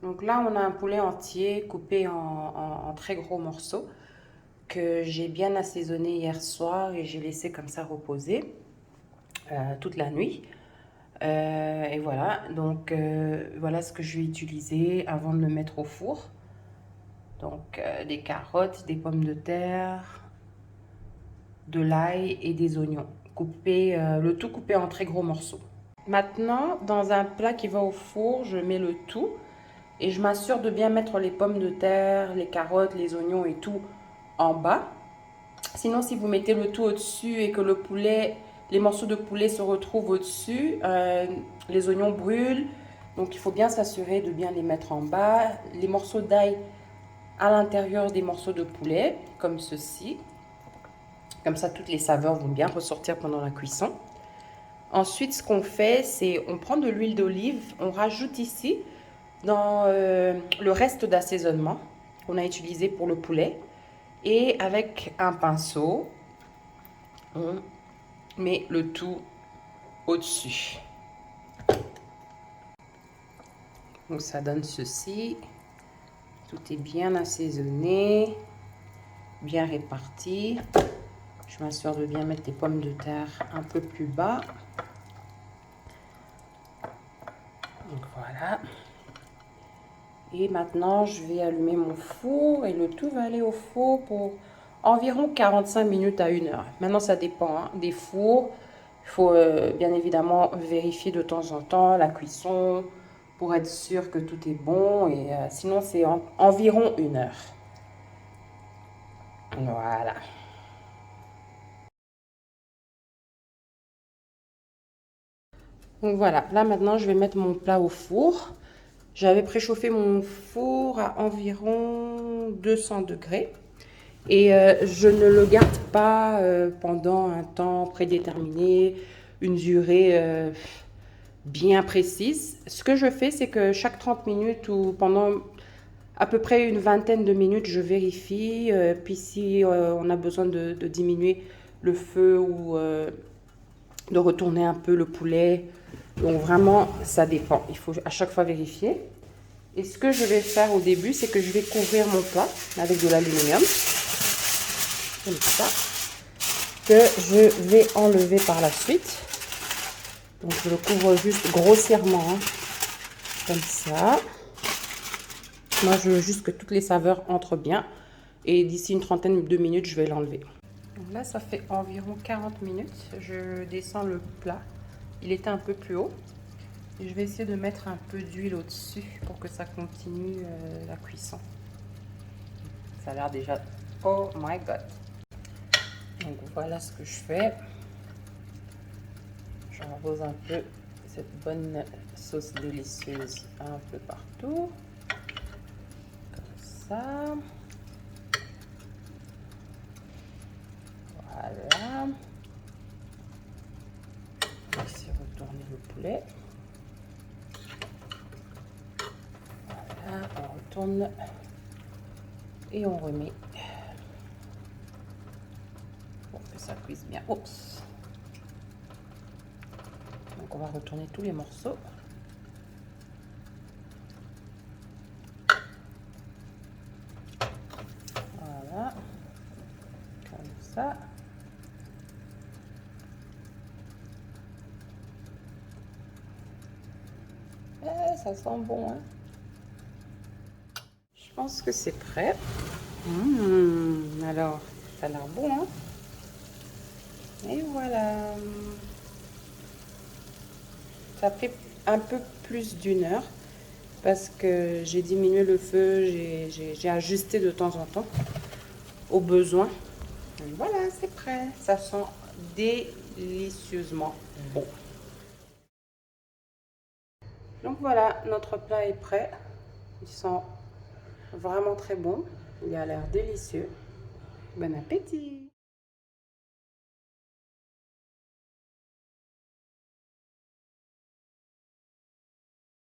Donc là, on a un poulet entier coupé en très gros morceaux que j'ai bien assaisonné hier soir et j'ai laissé comme ça reposer toute la nuit. Et voilà, donc voilà ce que je vais utiliser avant de le mettre au four. Donc des carottes, des pommes de terre, de l'ail et des oignons. Coupé, le tout coupé en très gros morceaux. Maintenant, dans un plat qui va au four, je mets le tout et je m'assure de bien mettre les pommes de terre, les carottes, les oignons et tout en bas. Sinon, si vous mettez le tout au-dessus et que le poulet, les morceaux de poulet se retrouvent au-dessus, les oignons brûlent. Donc, il faut bien s'assurer de bien les mettre en bas. Les morceaux d'ail à l'intérieur des morceaux de poulet, comme ceci. Comme ça, toutes les saveurs vont bien ressortir pendant la cuisson. Ensuite, ce qu'on fait, c'est on prend de l'huile d'olive, on rajoute ici dans le reste d'assaisonnement qu'on a utilisé pour le poulet. Et avec un pinceau, on met le tout au-dessus. Donc ça donne ceci. Tout est bien assaisonné, bien réparti. Je m'assure de bien mettre les pommes de terre un peu plus bas. Donc voilà. Et maintenant, je vais allumer mon four et le tout va aller au four pour environ 45 minutes à 1 heure. Maintenant, ça dépend des fours. Il faut bien évidemment vérifier de temps en temps la cuisson pour être sûr que tout est bon. Et sinon, c'est environ 1 heure. Voilà. Donc voilà, là maintenant, je vais mettre mon plat au four. J'avais préchauffé mon four à environ 200 degrés. Et je ne le garde pas pendant un temps prédéterminé, une durée bien précise. Ce que je fais, c'est que chaque 30 minutes ou pendant à peu près une vingtaine de minutes, je vérifie. Puis si on a besoin de diminuer le feu ou de retourner un peu le poulet. Donc vraiment, ça dépend. Il faut à chaque fois vérifier. Et ce que je vais faire au début, c'est que je vais couvrir mon plat avec de l'aluminium. Comme ça, que je vais enlever par la suite. Donc je le couvre juste grossièrement, comme ça. Moi, je veux juste que toutes les saveurs entrent bien. Et d'ici une trentaine de minutes, je vais l'enlever. Donc là, ça fait environ 40 minutes. Je descends le plat. Il était un peu plus haut. Et je vais essayer de mettre un peu d'huile au-dessus pour que ça continue la cuisson. Ça a l'air déjà... Oh my God! Donc voilà ce que je fais. J'arrose un peu cette bonne sauce délicieuse un peu partout. Comme ça. Voilà. Ici, retourner le poulet. Voilà, on retourne et on remet pour que ça cuise bien. Oups! Donc on va retourner tous les morceaux. Voilà, comme ça. Ça sent bon, hein? Je pense que c'est prêt. Alors, ça a l'air bon, hein? Et voilà. Ça a pris un peu plus d'1 heure parce que j'ai diminué le feu, j'ai ajusté de temps en temps au besoin. Et voilà, c'est prêt. Ça sent délicieusement bon. Donc voilà, notre plat est prêt. Il sent vraiment très bon. Il a l'air délicieux. Bon appétit!